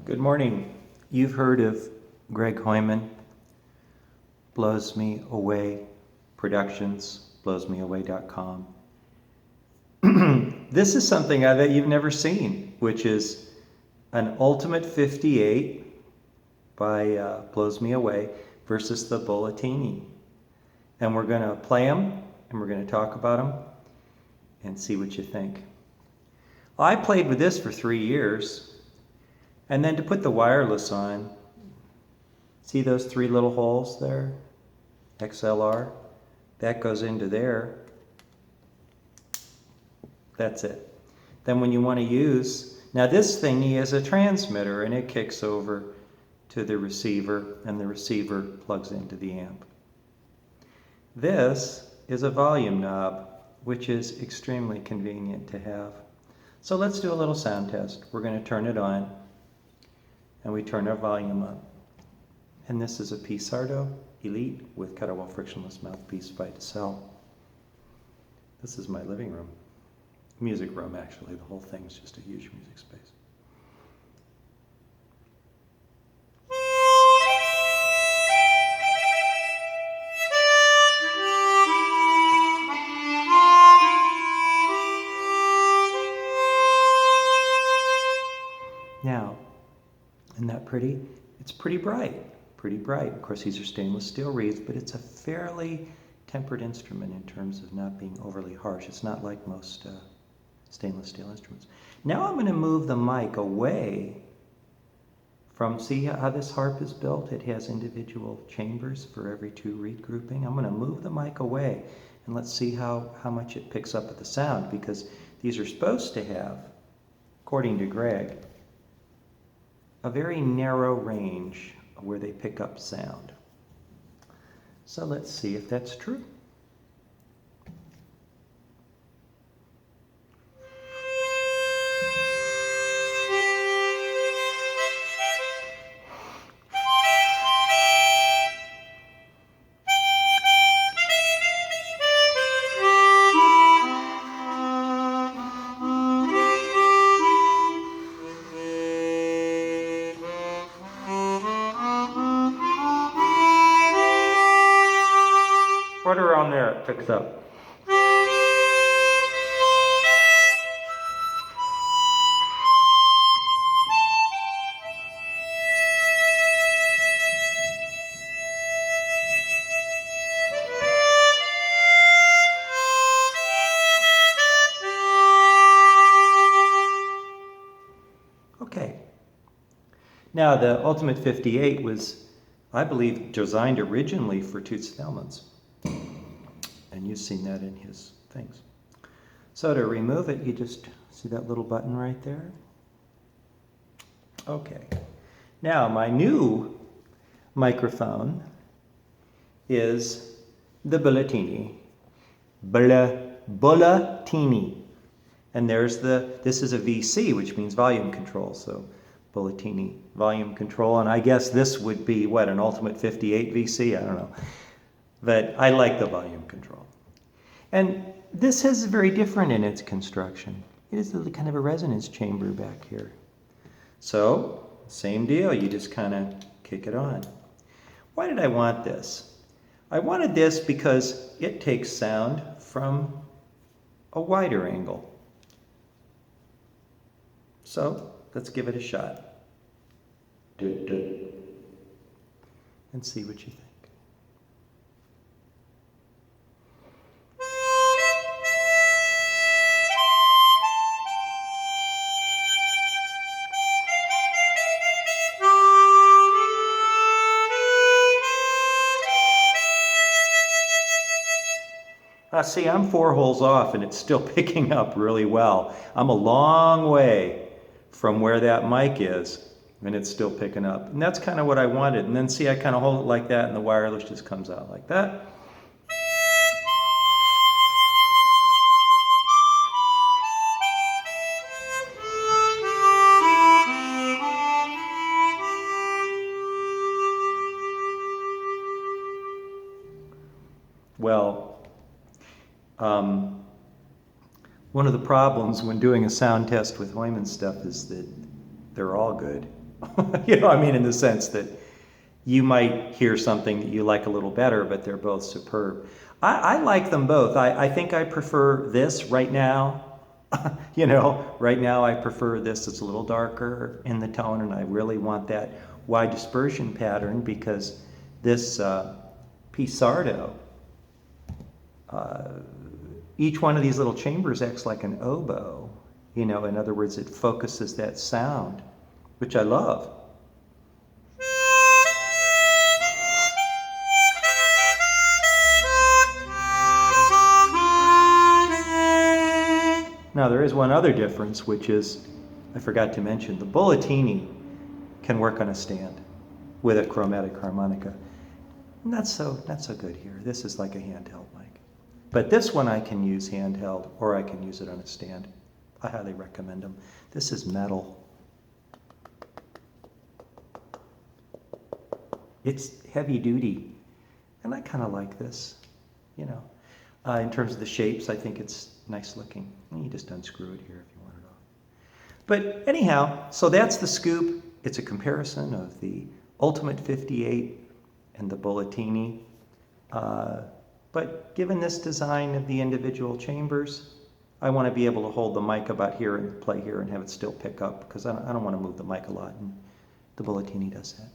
Good morning. You've heard of Greg Heumann, Blows Me Away Productions, blowsmeaway.com. This is something that you've never seen, which is an Ultimate 58 by Blows Me Away versus the Bulletini. And we're going to play them, and we're going to talk about them, and see what you think. I played with this for 3 years. And then to put the wireless on, see those 3 little holes there? XLR. That goes into there. That's it. Then when you want to use, now this thingy is a transmitter and it kicks over to the receiver and the receiver plugs into the amp. This is a volume knob, which is extremely convenient to have. So let's do a little sound test. We're going to turn it on. And we turn our volume up. And this is a P-Sardo Elite with Kettlewell frictionless mouthpiece by Toots. This is my living room. Music room, actually. The whole thing's just a huge music space. Now, isn't that pretty? It's pretty bright, pretty bright. Of course, these are stainless steel reeds, but it's a fairly tempered instrument in terms of not being overly harsh. It's not like most stainless steel instruments. Now I'm going to move the mic away from, see how this harp is built? It has individual chambers for every 2 reed grouping. I'm going to move the mic away, and let's see how much it picks up at the sound, because these are supposed to have, according to Greg, a very narrow range where they pick up sound. So let's see if that's true. Right around there it picks up. Okay. Now the Ultimate 58 was, I believe, designed originally for Toots Thielemans. And you've seen that in his things. So to remove it, you just see that little button right there? Okay. Now my new microphone is the Bulletini. Bulletini. And there's this is a VC, which means volume control. So Bulletini, volume control. And I guess this would be, what, an Ultimate 58 VC? I don't know. But I like the volume control. And this is very different in its construction. It is kind of a resonance chamber back here. So, same deal, you just kind of kick it on. Why did I want this? I wanted this because it takes sound from a wider angle. So, let's give it a shot. And see what you think. See, I'm 4 holes off and it's still picking up really well. I'm a long way from where that mic is and it's still picking up. And that's kind of what I wanted. And then see, I kind of hold it like that and the wireless just comes out like that. Well, one of the problems when doing a sound test with Heumann stuff is that they're all good. You know, I mean, in the sense that you might hear something that you like a little better, but they're both superb. I like them both. I think I prefer this right now. You know, right now I prefer this. It's a little darker in the tone, and I really want that wide dispersion pattern because this Pisardo, each one of these little chambers acts like an oboe. You know, in other words, it focuses that sound, which I love. Now, there is one other difference, which is, I forgot to mention, the Bulletini can work on a stand with a chromatic harmonica. Not so good here. This is like a handheld mic. But this one I can use handheld, or I can use it on a stand. I highly recommend them. This is metal. It's heavy duty, and I kind of like this, you know. In terms of the shapes, I think it's nice looking. You just unscrew it here if you want it off. But anyhow, so that's the scoop. It's a comparison of the Ultimate 58 and the Bulletini. But given this design of the individual chambers, I want to be able to hold the mic about here and play here and have it still pick up because I don't want to move the mic a lot, and the Bulletini does that.